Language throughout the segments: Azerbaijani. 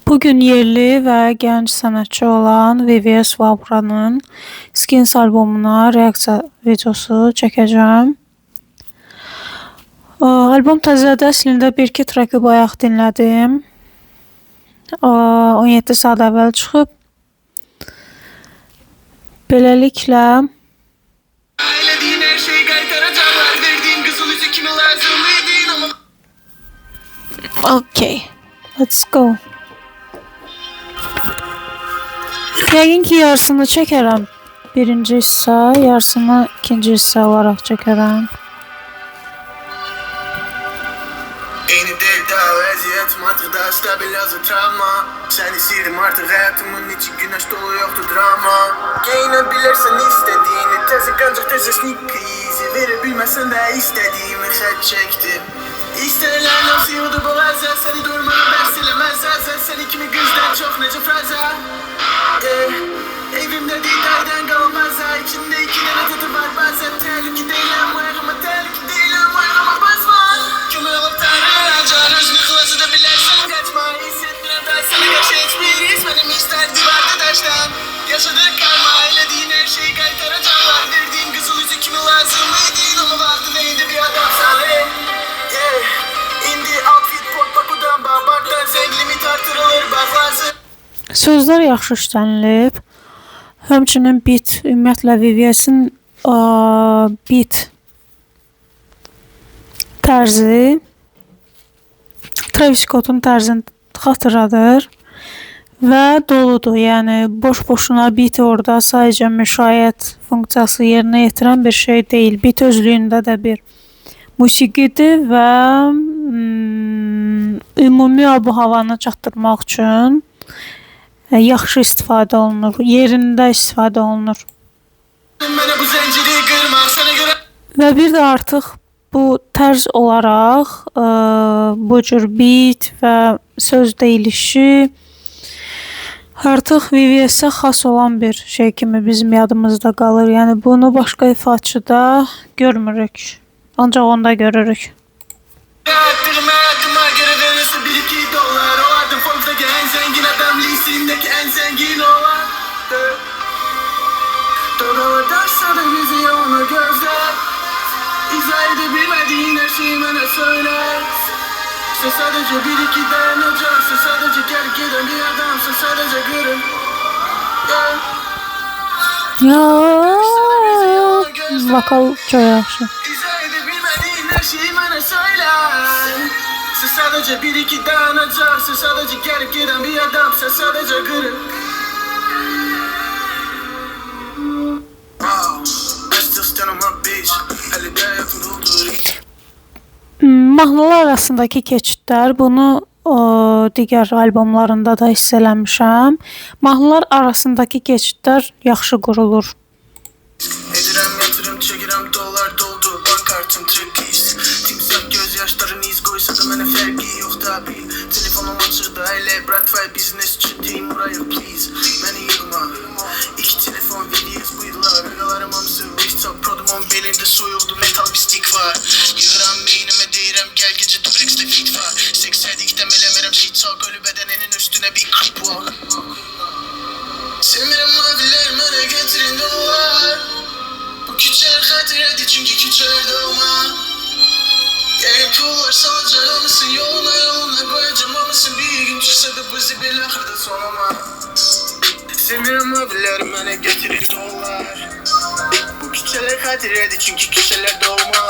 Bugün yerli və gənc sənətçi olan VVS Vabranın Skins albomuna reaksiya videosu çəkəcəm. Albom təzədə əslində bir-iki treki bayaq dinlədim. 17 saat əvvəl çıxıb. Beləliklə Okay, let's go. Yəqin ki, yarısını çəkərəm. Birinci hissə, yarısını ikinci hissə olaraq çəkərəm. Eyni deyil daha vəziyyətim artıq daha stabil yazı travma. Səni sildim artıq həyatımın içi günəş dolu yoxdur drama. Geyinə bilərsən istədiyini təzə qancaq təzə sneak peas'i verə bilməsən də istədiyimi xət çəkdim. İstənilən nasıl yudu bu əzə səni durmanı bərs eləməz əzə səni kimi qızdan çox necə fraza. Evimdə didərdən qalmaz içində iki dənə tütü var bazen təhlükə deyiləm var ama təhlükə deyiləm var ama basma. Kömək olub tanrı acar özünü xılası da bilərsən qaçma. Hissetmirəm daha səni qaşı heç bir his mənim istər divarda daşdan. Yaşadıq karma elədiyin hər şeyi qaytaracaqlar. Verdiyin qızıl üzü kimi lazım idin ama vaxtı neydi bir adam sağlı. İndi outfit pot bakudan bağbardan zəng limit artırılır bağlası. Sözlər yaxşı işlənilib. Həmçinin beat, ümumiyyətlə VVS-in beat tərzi Travis Scott'un tərzini xatırladır və doludur. Yəni boş-boşuna beat orada sadəcə müşayiət funksiyası yerinə yetirən bir şey deyil. Beat özlüyündə də bir musiqidir və ümumi abu-havanı çatdırmaq üçün yaxşı istifadə olunur, yerində istifadə olunur. Və bir də artıq bu tərz olaraq bu cür beat və söz deyilişi artıq VVS-ə xas olan bir şey kimi bizim yadımızda qalır. Yəni bunu başqa ifaçıda görmürük, ancaq onda görürük. Listindeki en zengin olan Dodalardarsa da bizi ona gözler İzah edebilmediğin her şeyi bana söyler Sen sadece bir iki dayanacak Sen sadece gel giden bir adamsın sadece gülüm Vokal çok yaxşı. İzah edebilmediğin her şeyi bana söyler Sen sadece bir iki dayanacak Sen sadece gelip giden bir adam Sen sadece gülüm Mahnılar arasındaki keçidlər, bunu digər albomlarında da hiss eləmişəm. Mahnılar arasındaki keçidlər yaxşı qurulur. Edirəm yatırım çəkirəm dolar doldu bankartım trekist Timsah gözyaşların iz qoysa da mənə fərqi yox da bil Telefonum açırdı elə Bradfay biznes üçün deyim buraya please Məni yığma İki telefon veriyiz buyurlar Rəqalarım hamısı waste Produmun belində soyuldu metal bistik var Yığıram beynimə deyirəm gəl gecə Dubrex'də fit var Seksədikdən eləmərəm shit talk Ölü bədəninin üstünə bir creep walk Semirəm maviler mənə getirin dolar Bu küçər xatirədir çünki küçər doğma Yəni pullar salacaq mısın yoluna Qoyacam mısın bir gün çıxsa da bu zibil axırda sonama Semirəm maviler mənə getirin dolar Bu küçələr xatirədir çünki küçələr doğma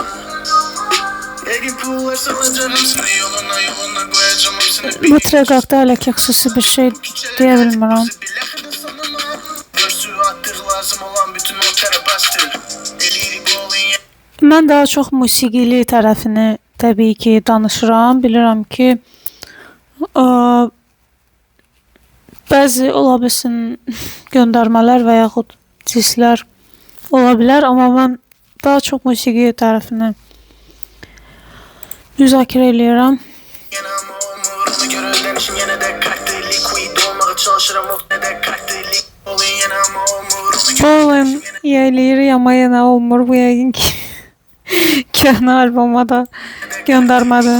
Yəni pullar salacaq mısın yoluna Qoyacam mısın bir gün Bu trek haqqda hələ ki xüsusi bir şey deyə bilmirəm. Mən daha çox musiqili tərəfini təbii ki danışıram. Bilirəm ki bəzi ola bilsin göndərmələr və yaxud dislər ola bilər, amma mən daha çox musiqi tərəfini müzakirə eləyirəm. Bowling yerleri ama yine olmur bu yayın ki. Köhnə alboma da göndərmədi.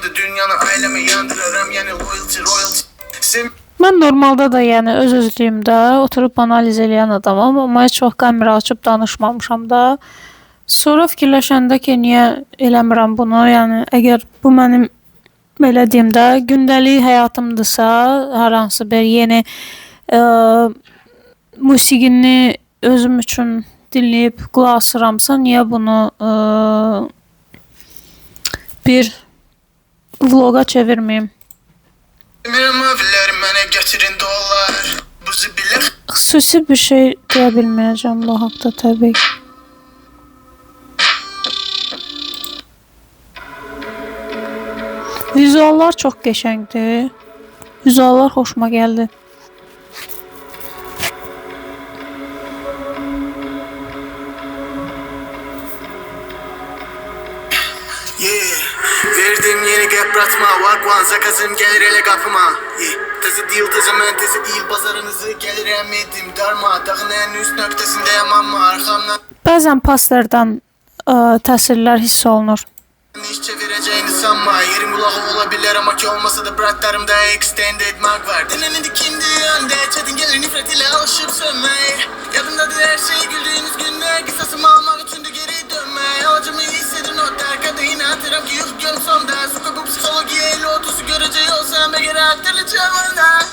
da dünyanı aileme yandırarım. Yani royalty Sim Mən normalda da yəni öz-özlüyümdə oturub analiz edən adamam, amma heç vaxt kamera açıb danışmamışam da. Sonra fikirləşəndə ki, niyə eləmirəm bunu? Yəni əgər bu mənim belə deyim də gündəlik həyatımdırsa, hər hansı bir yeni musiqini özüm üçün dinləyib qulaq asıramsa, niyə bunu bir vloga çevirməyim? Mavilerim bana getirin dolar. Buzu bile Xüsusi bir şey deyə bilməyəcəm bu haqda təbii ki. Vizuallar çox qəşəngdir. Vizuallar xoşuma gəldi. yeah. Verdim yeni gepratma. Vakvan zakazım gelir ele kapıma. Yeah. Tezi değil tezmen tezi değil pazarınızı gelir emedim darma. Dağın en üst noktasında yamanma arkamdan. Bəzən posterdən təsirlər hiss olunur. İş çevireceğini sanma. Yerin kulağı olabilir ama ki olmasa da bıraklarımda extended mark var. Dinenin dikindi yönde. Çetin gelir nifret ile alışıp sönmeye. Yadımdadır her şey güldüğünüz günde. Kısasımı almak için de geri dönme. Alacımı hissedin o terkada yine hatırım ki yok gönül sonda. Soka bu psikolojiye 50-30'u göreceği olsam eğer hatırlayacağım onda.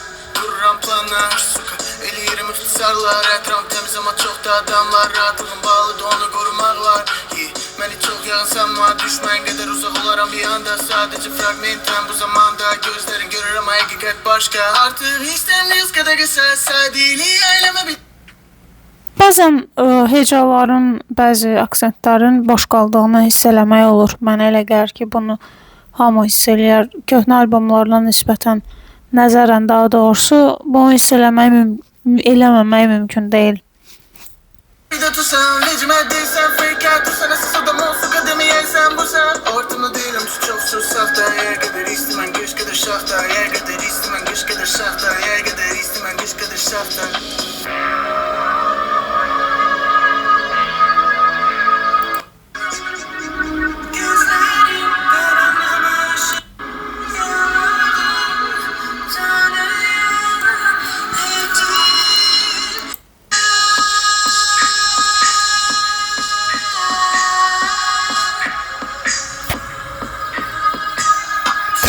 Kururam planlar soka. Eli yerim iftisarlar. Etrafım temiz ama çok da adamlar. Rahatlığım bağlı da onu korumaklar. Beni çok yakın sanma düşman kadar uzak olaram bir anda. Sadece fragmentten bu zamanda. Gözlerin görür ama hakikat başka. Artık istemiyoruz kadar kısa. Sadeliği eyleme bir Bəzən hecaların, bəzi aksentlərin boş qaldığını hiss eləmək olur. Mənə elə gəlir ki, bunu hamı hiss eləyər. Köhnə albomlarla nisbətən nəzərən daha doğrusu bunu hiss eləməmək mümkün deyil. Bir de tutsam vecime değilsen fake out. Tutsana sis adam olsun kademi yersen bu sen. Ortamda değilim çok safta. Yer kadar istemen güç kadar şafta. Yer kadar istemen güç kadar şafta. Yer kadar istemen güç kadar şafta.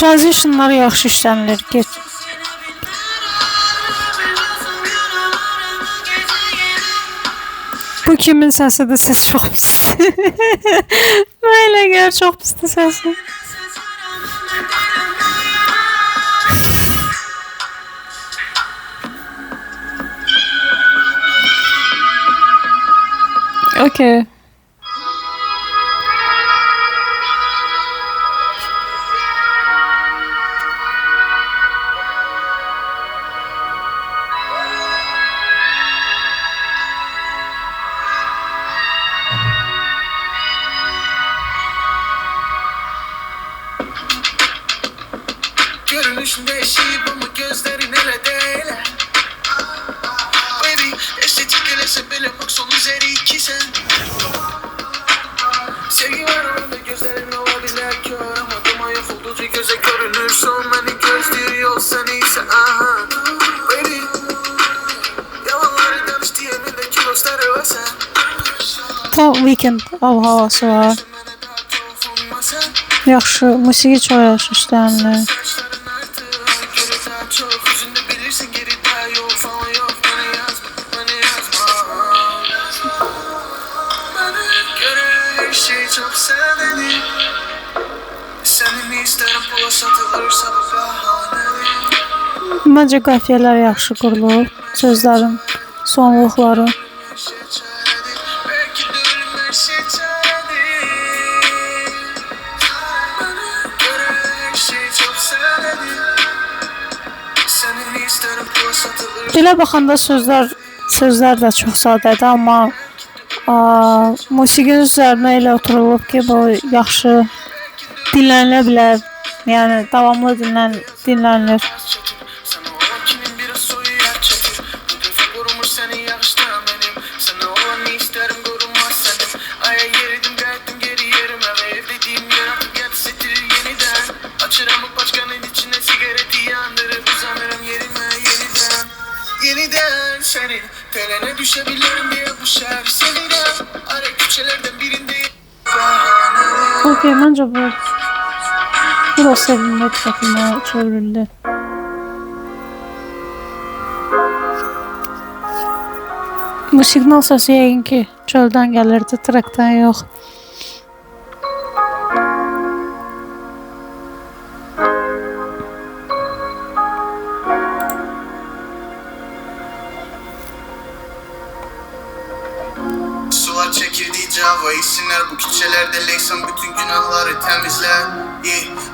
Transitionlar yaxşı işlənilir. Bu kimin səsidir? Səs çox pisdir. Mən elə gəlir çox pisdir səsi. Okay. Görünüşünde eşiyip ama gözleri nerede? Baby, estetik elese bile makson üzeri iki sen. Sevgi var onda gözlerin olabilir kör ama duman yok oldukça göze görünür. Son beni gözlüyorsan iyisi aha. Baby, yalanları danış diyeminde kilosları var sen. Tam weekend havası var. Yaxşı, musiqi çox yaxşı işlənilir. Məncə qafiyələr yaxşı qurulub, sözlərin sonluqları. Belə baxanda sözlər də çox sadədir, amma musiqinin üzərinə elə oturulub ki, bu yaxşı dinlənilə bilər. Yəni davamlı dinlənilir. Eline düşebilirim diye bu şehri sevirem. Ara küçelerden birindeyim. Okey, bence bu da sevinme etrafına çevrildi. Bu signal səsi yəqin ki, çöldən gəlirdi, trakdan yox. Sular çekirdiği cava isimler bu küçelerde leysan bütün günahları temizler.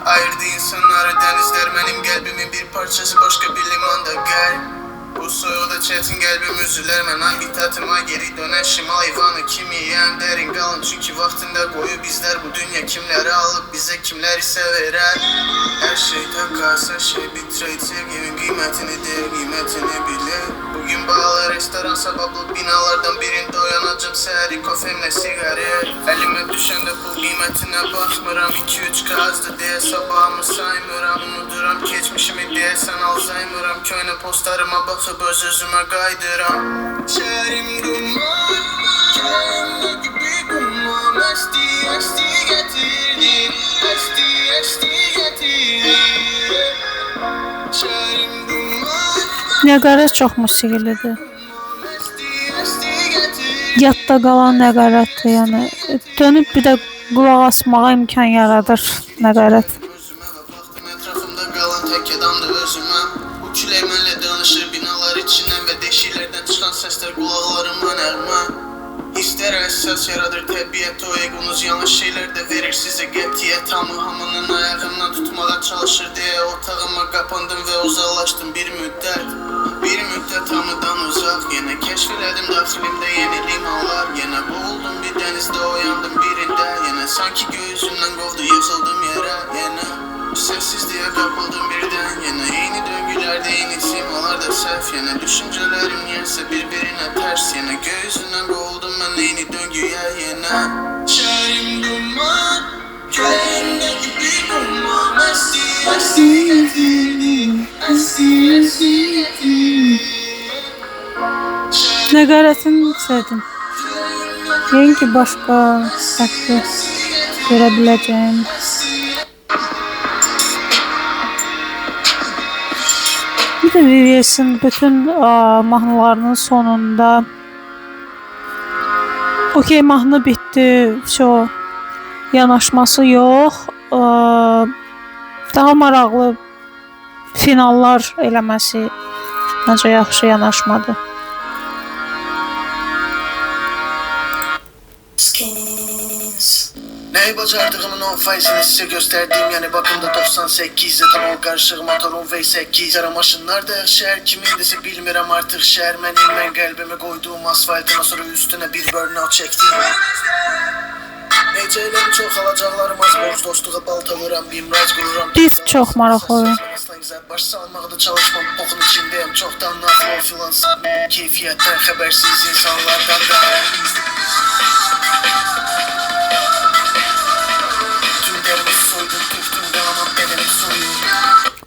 Ayırdı insanları denizler benim kalbimin bir parçası başka bir limanda gel. Bu soyuda çetin kalbim üzüler ben hangi tatıma geri dönen şimal hayvanı kimi yiyen derin kalın çünkü vaktinde koyu bizler bu dünya kimleri alıp bize kimleri sever her şey takas her şey bitrate sevginin kıymetini de kıymetini bilir. Bugün bağlı restoran sabahlı binalardan birinde uyanacağım seheri kafemle sigaret elime düşen de bu kıymetine bakmıram 2-3 kazdı diye sabahımı saymıram unuduram geçmişimi diye sen Alzheimer'am köyne postlarıma bakıp öz özüme kaydıram şehrim duman kendimde gibi duman esti getirdi esti getirdi şehrim duman Nəqarət çox musiqilidir. Yadda qalan nəqarətdir, yəni dönüb bir də qulaq asmağa imkan yaradır nəqarət. Özüme ve baktım etrafımda kalan tek adamdı özüme. Bu küleymenle danışır binalar içinden ve deşilerden çıkan sesler kulaklarıma nerma. Hisler esas yaradır təbiət o egonuz yanlış şeyler de verir size getdiye tamı hamının ayağından tutmağa çalışır diye otağıma kapandım ve uzaklaştım bir müddet. Bir müddet hamıdan uzak yine keşfeledim daxilimde yeni limanlar yine boğuldum bir denizde uyandım birinde yine sanki göğsümden kovdu yıkıldım yere yine sessizliğe kapıldım birden yine yeni döngülerde yeni simalarda sef yine düşüncelerim niyeyse birbirine ters yine göğsünden kovuldum ben yeni döngüye yine şehrim duman yüreğimdeki bir duman esti getirdi esti getirdi Nəqarətini sevdim. Yəqin ki, başqa fərqli görə biləcəyim. Bir də VVS'in bütün mahnılarının sonunda okey, mahnı bitdi, yanaşması yox, daha maraqlı finallar eləməsi məncə yaxşı yanaşmadı. Neyi bacardığımın 10 faizini size gösterdiğim yani bakımda 98 zaten o karışık motorun V8 Yara maşınlarda şehir kimindisi bilmirəm artık şehir ben kalbime koyduğum asfaltına sonra üstüne bir burnout çektim Necelerim çok alacaklarım az borç dostluğa balta vuran bimraz gururam Riff çox maraqlı. Baş salmaqda çalışmam bokun içindeyim çoktan nasıl o filan keyfiyetten habersiz insanlardan da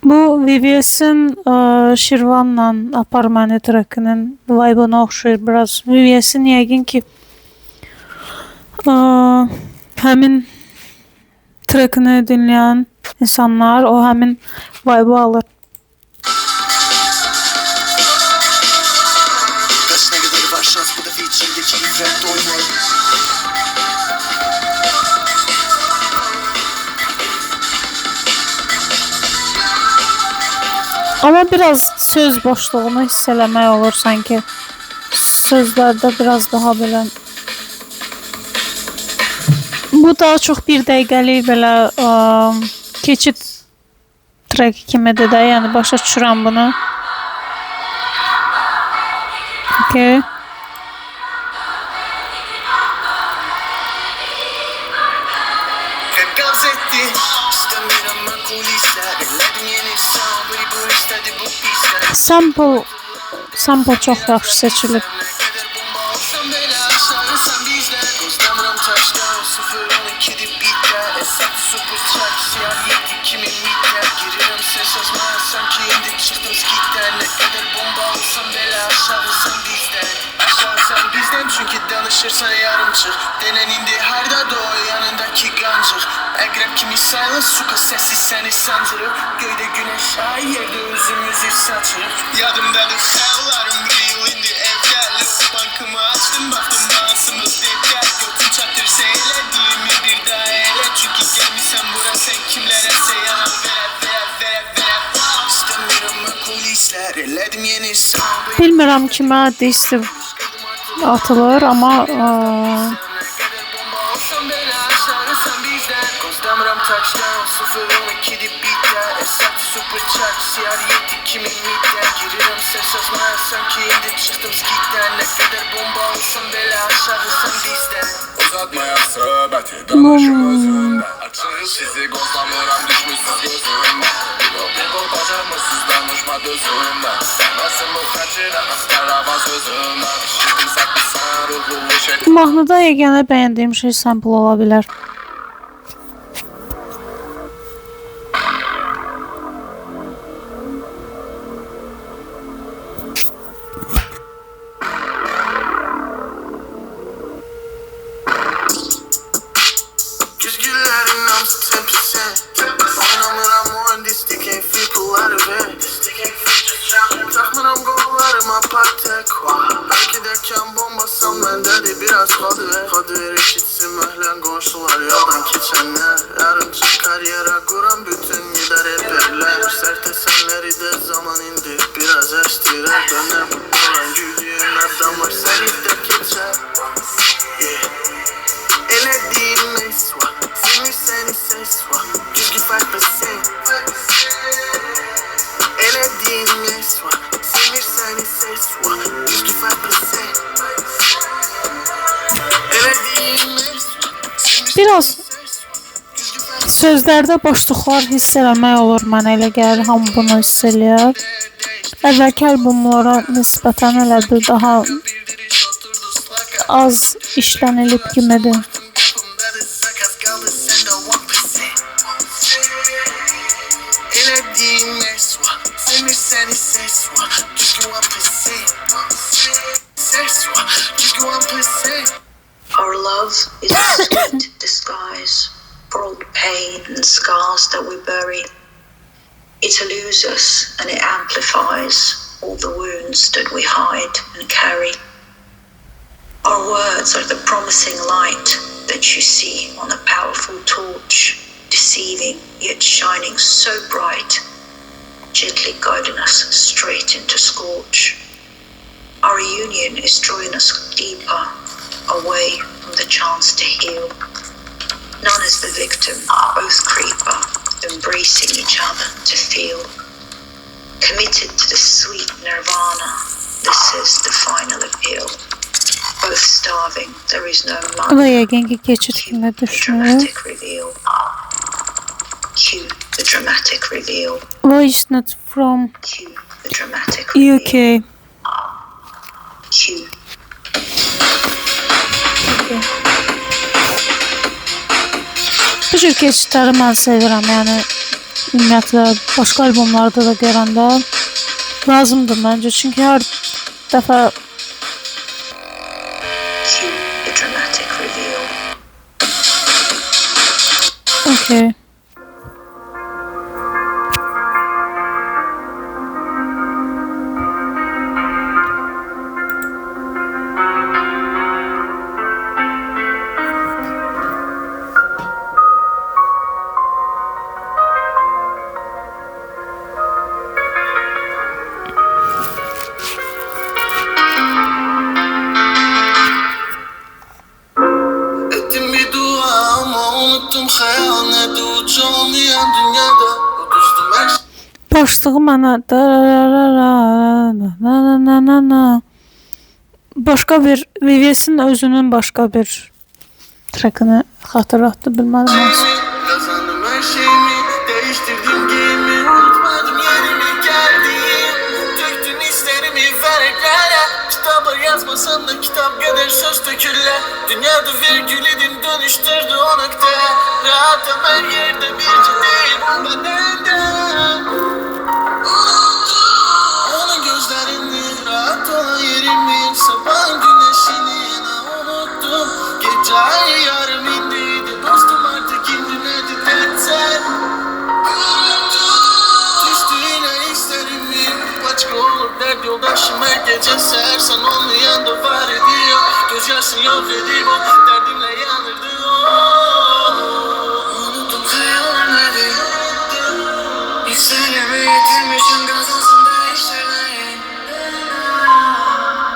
Bu VVS'in Şirvanla Apar Məni trackının vibe'ına oxşayır biraz. VVS'in yəqin ki həmin trackını dinləyən insanlar o həmin vibe'ı alır. Kaç ne kadar var şans bu da içindeki ifrat doymuyor Ama biraz söz boşluğunu hiss eləmək olur sanki. Sözlərdə biraz daha belə. Bu daha çox bir dəqiqəlik belə keçid track kimidir də, yəni başa düşürəm bunu. Okay. Gaz etti İstemiyorum ben kulisler Elledim yeni sabri bu istedi bu pisler Sample çox yaxşı seçilib. Ne kadar bomba alsam bela sarılsam bizler Gözlemram taşta 0-12 dip bitler Esat super çark siyah yedi kimin mitler Giririm ses yazmaya sanki indik çıktım skitten Ne kadar bomba alsam bela sarılsam bizler çünkü danışırsan yarım çık. Denen indi harda doğu yanındaki gancık. Ekrep kimi silence suka sessiz seni sancırır. Göyde güneş ay yerde özümüzü saçırır. Yadımdadır xəyallarım real indi evdəli. Bankımı açdım baktım bağısımız devdəl. Götüm çatır seylediğimi bir daha elə. Çünkü gelmişsen bura sen kimlərəsə yana verə. İstemiyorum ben kulisler elədim yeni sound. Bilmirəm kimə disti atılır, amma Damram touchdown 0-12 beatler Esatı super çark siyar yetti kimin midden Giririm ses yazmaya sanki indi çıktım skitten Ne kadar bomba olsun bela aşağı sen bizden Uzatmaya söhbəti danışım özümdən Açın sizi qozlamıram düşmüşsüz gözümdən Bir bacarmısız danışma dözümdən Nasıl bu xəcirəm əftarava sözümdən Şirdim saklısan ruhlu şey mahnıda yeganə bəyəndiyim şey sample ola bilər. Güzgüllerin namsı 10% Oynamıram oyun distik ain't feel pull Takmıram kollarıma partek Hareket ederken bomba sal bende biraz Kadı ver eşitsin mehlen komşular yoldan geçenler Yarımcı kariyera kuran bütün gider eperler Sert esenleri de zaman indi biraz eştirer Dönem olan güldüğün adam var seni de geçer Elediğim mes var Sinir seni ses var 55% Elediğim mes var Sinir seni ses var 55% Elediğim mes var Biraz sözlərdə boşluqlar hiss eləmək olur, mənə elə gəlir, hamı bunu hiss eləyər. Əvvəlki albomlara nisbətən elə bir daha az işlənilib kimidir. Elediğim mes var Sinir seni ses var 55% Ses var 55% Our love is a sweet disguise for all the pain and scars that we bury. It eludes us and it amplifies all the wounds that we hide and carry. Our words are the promising light that you see on a powerful torch, deceiving yet shining so bright, gently guiding us straight into scorch. Our union is drawing us deeper, away from the chance to heal. None is the victim, both creeper, embracing each other to feel. Committed to the sweet nirvana, this is the final appeal. Both starving, there is no Bu da money. yəqin ki, keçid kimi The düşünür. dramatic reveal. Cue the dramatic reveal. Voice note from Cue the dramatic reveal. UK. Cue. Bu cür keçidləri mən sevirəm, yəni ümumiyyətlə başqa albomlarda da görəndə lazımdır məncə, çünki hər dəfə Cue the dramatic reveal. okey. Ettim bir dua ama unuttum hayal ne duca olmayan dünyada O düştüm her şey Başlığı mənə başqa bir VVS-in özünün başqa bir trackını xatırlatdı, bilmədim hansı. Kazandım her şeyimi Değiştirdim game'i Unutmadım yerimi geldiğim Döktün hislerimi verklere Kitaba yazmasam da kitap kadar söz döküller Dünyada virgül edin dönüştürdü o noktaya Rahatım her yerde bir ciddiyim o bedende Onun gözlerini rahat olan yerimi Sabah güneşinin Sen olmayan da var ediyor. Göz yaşın yok edip o derdimle yanırdı o. Unuttum hayalleri. Yükseleme yitirmişim gazasında işlemeyi.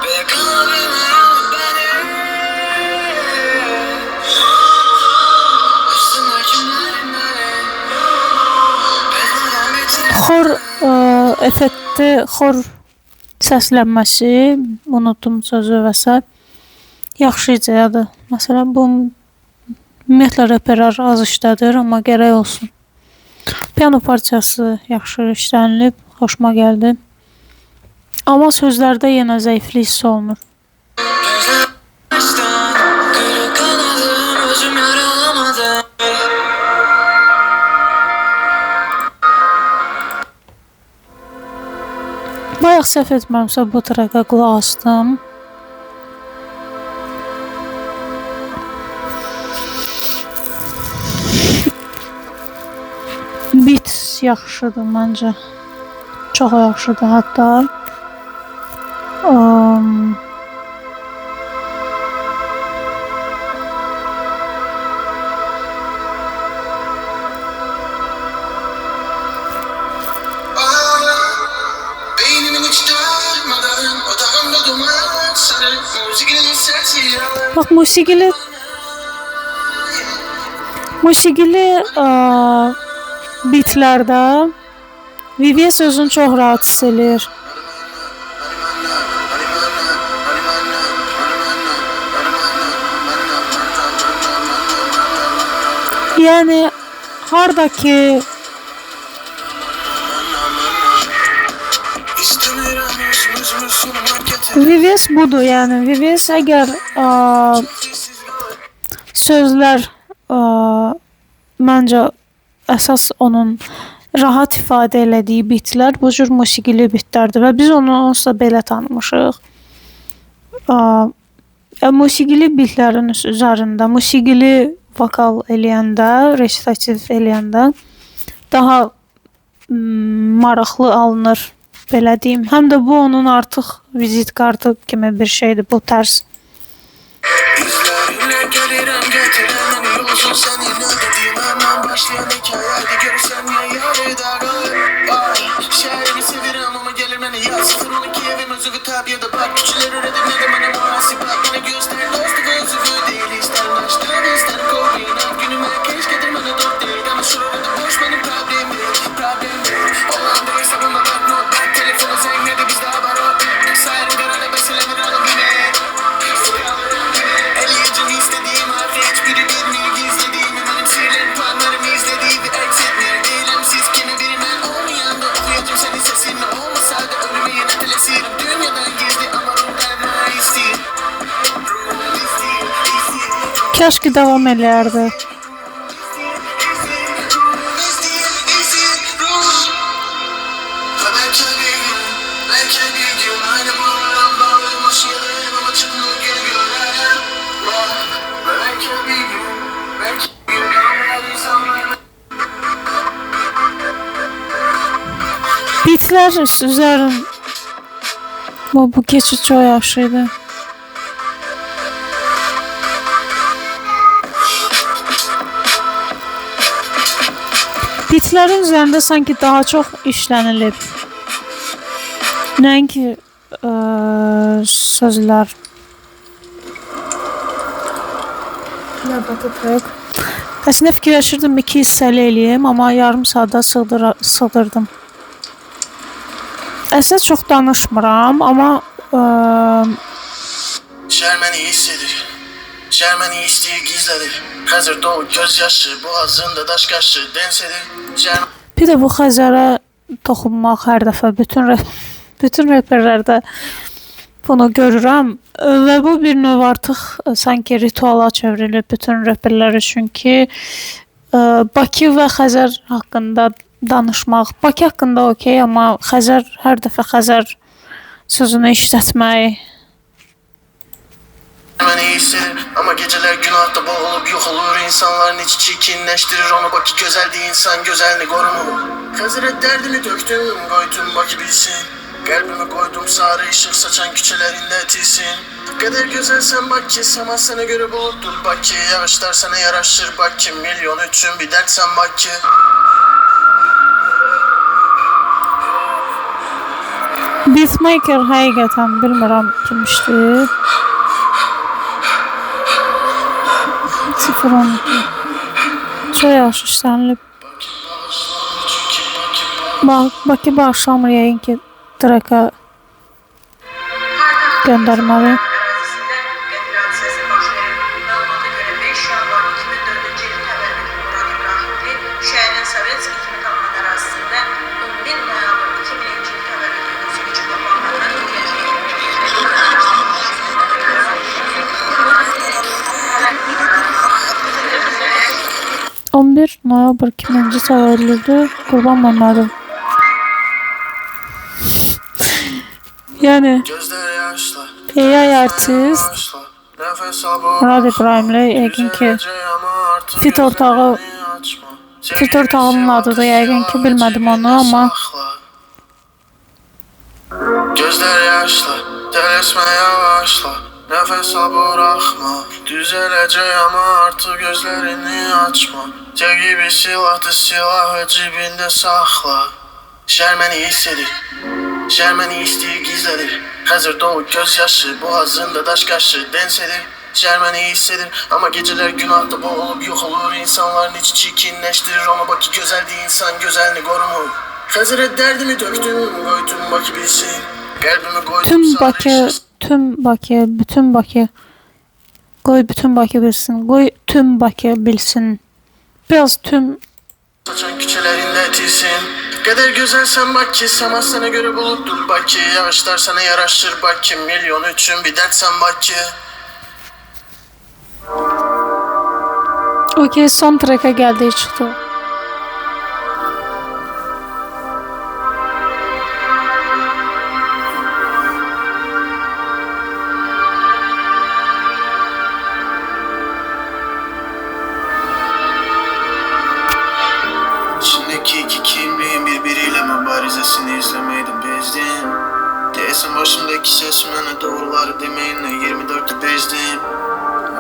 Be kalbime al beni. Üstüne kimlerin beni. Bedneden bitir. Xor effekti, xor səslənməsi, unuttum sözü və s. yaxşı icradır. Məsələn, bu ümumiyyətlə reperlər az işlədir, amma gərək olsun. Piano parçası yaxşı işlənilib, xoşuma gəldi. Amma sözlərdə yenə zəiflik hiss olunur. Kırık kanadım özüm yaralamadım. Bayaq səhv etmirəmsə bu traka qulaq asdım. Beat yaxşıdır məncə. Çox yaxşıdır hətta. Beynimin hiç darmadan, odağımda duman sarı. Müziğinin sesi yalan. Bax musiqili beatlərdə VVS özünü çox rahat hiss eləyir. Yəni harda ki VVS budur, yəni VVS əgər sözlər məncə əsas onun rahat ifadə elədiyi bitlər bu cür musiqili bitlərdir və biz onu onsuz da belə tanımışıq. Musiqili bitlərin üzərində musiqili vokal eləyəndə, resitativ eləyəndə daha maraqlı alınır, belə deyim. Həm də bu onun artıq vizit kartı kimi bir şeydir bu tərz. İzlerinle gelirim getiren en yolsun sen yine dediğim hemen başlayan hikayeydi görürsen ya yarı darı. Şairi severim ama gelir beni ya 0-12 evim özüvü tab ya da bak küçüler üredim ne de bana muhasebet bana göster dostu ve özüvü değil ister baştan ister koy inan günüme keş getirmene dört değil ama şurada boş benim problem değil olan değilse buna bak not bak telefonu zengledi biz daha var o sayarım garana besilenir alım bile eliyacını istediğim harfi hiçbiri bilmiyor gizlediğimi benim sihirlerim puanlarımı izlediği bir eksiltmiyor değilim siz kimi birinden olmayan da okuyacağım senin sesinle olmasaydı ölümü yine telesirim dünyadan gizli ama ruhdan isteyin Kaş ki davam eləyərdi. Beatlər üzərin bu keçid çox yaxşı idi. Beatlərin üzərində sanki daha çox işlənilib. Nəinki sözlər. Əslində fikirləşirdim 2 hissəli eləyim, amma yarım saata sığdırdım. Əslində çox danışmıram, amma Şermeni hissedir. Şermeni isteği gizledir. Hazır doğu gözyaşı boğazında daş kaşı densedir. bir də bu Xəzərə toxunmaq hər dəfə bütün reperlərdə bunu görürəm və bu bir növ artıq sanki rituala çevrilib bütün reperlər üçün ki Bakı və Xəzər haqqında danışmaq. Bakı haqqında okey, amma Xəzər hər dəfə Xəzər sözünü işlətmək. Hemen iyi hissedir ama geceler günahta boğulup yok olur. İnsanların içi çirkinleştirir onu Bakı güzeldi insan güzelini korumuyor. Hazret derdini döktüm koydum Bakı bilsin. Kalbimi koydum sarı ışık saçan küçelerinde etilsin. Kadar güzelsen bak ki sama sana göre buluttur bak ki. Yağışlar sana yaraşır bak ki. Milyon üçün bir dertsen bak ki. Beatmaker həqiqətən bilmirəm kimmişdi. 012. Çox yaxşı işlənilib. Bakı bağışlamır yəqin ki traka göndərməli. Arazisində qətl hadisəsi baş verib. Məlumata görə 5 yanvar 2004-cü il təvəllüdlü Murad İbrahimli şəhərin Sovetski kimi tanınan ərazisində 11 noyabr 2000-ci il təvəllüdlü musiqiçi tapanlarına On 11 noyabr 2000-ci təvəllüdü Qurban Məmmədov. Yəni Gözler yaşlı. AI artist Yaşlı. Nefes al Murad İbrahimli yəqin ki fit ortağının adı da yəqin ki bilmədim onu amma Gözler yaşlı, delesme yavaşla. Nefes al bırakma. Düzelecek ama artık gözlerini açma. Tek gibi silahtı silahı cebinde sakla. Şermeni hissedir. Şermeni isteği gizledir. Hazır dolu gözyaşı boğazında daş kaşı densedir. Şermeni hissedir ama geceler günahta boğulup yok olur. İnsanların içi çirkinleştirir onu bak ki güzeldi insan güzelini korumur. Hazır derdimi döktüm koydum bak bilsin. Kalbimi koydum tüm sana Bakı, ışık. tüm Bakı, bütün Bakı qoy bütün Bakı bilsin. Qoy tüm Bakı bilsin. Biraz tüm Saçan küçelerinde etilsin. Kadar güzelsen bak ki sama sana göre buluttur bak ki. Yağışlar sana yaraşır bak ki. Milyon üçün bir dertsen bak ki. okey son traka gəldik çıxdı. İçindeki iki kimliğin birbiriyle mübarizesini izlemeyi de bezdim. Değilsin başımdaki sesime doğruları demeyinle 24'te bezdim.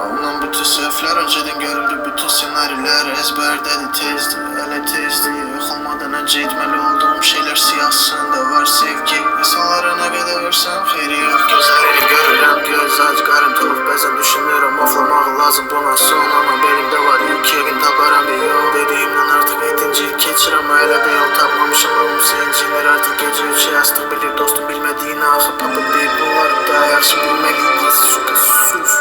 Alınan bütün sefler önceden görüldü bütün senaryolar ezberdeydi tezdi. Hele tezdi yıkılmadan önce etmeli olduğum şeyler siyasında var sevgi. İnsanlara ne kadar versem xeyri yok gözlerini görürüm. Göz aç karın tavuk bezen düşünüyorum oflamağı lazım buna son ama benim de var ilk gün taparan bir yol dediğimden artık etinci geçir ama hele de yol tapmamışım onun zincirler artık gece üçe yastık bilir dostum bilmediğini akıp apıp bir bunları daha yaxşı bilmeliyiz şu kız sus.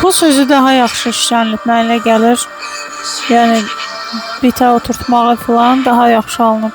Bu sözü daha yaxşı işlənilib mənə gəlir. Yəni bitə oturtmağı falan daha yaxşı alınıb.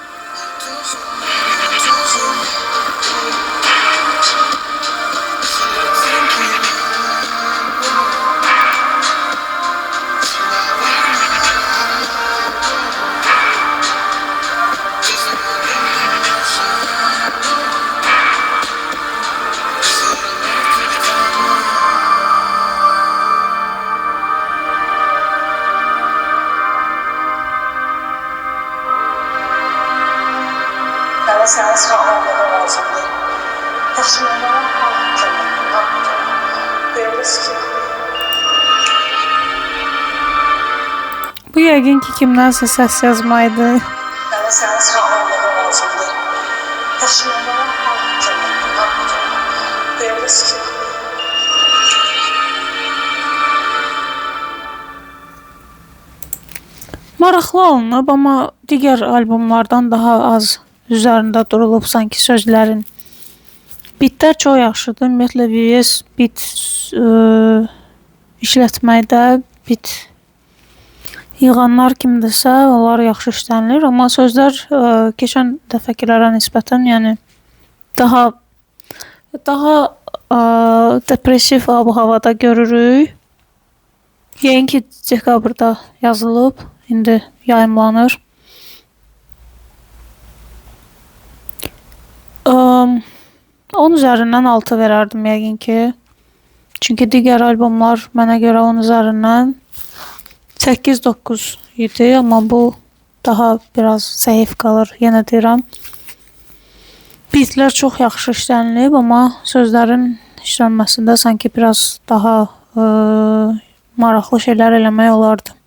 Bana sana sağlamlığı lazımdır. Yaşamalara ne yapacağım? Böyle sıkıntı. Bu yəqin ki kimdənsə səs yazmaydı. Bana sana sağlamlığı lazımdır. Yaşamalara ne yapacağım? Böyle sıkıntı. Maraqlı olunub, amma digər albomlardan daha az üzərində durulub sanki sözlərin. Bitlər çox yaxşıdır. Ümumiyyətlə VVS bit işlətməkdə, bit yığanlar kimdirsə, onlar yaxşı işlənilir. Amma sözlər keçən dəfəkilərə nisbətən, yəni daha depressiv ab-havada görürük. Yəqin ki, dekabrda yazılıb, indi yayımlanır. 10 üzərindən 6 verərdim yəqin ki. Çünki digər albomlar mənə görə 10 üzərindən 8-9 idi, amma bu daha biraz zəif qalır, yenə deyirəm. Beatlər çox yaxşı işlənilib, amma sözlərin işlənməsində sanki biraz daha maraqlı şeylər eləmək olardı.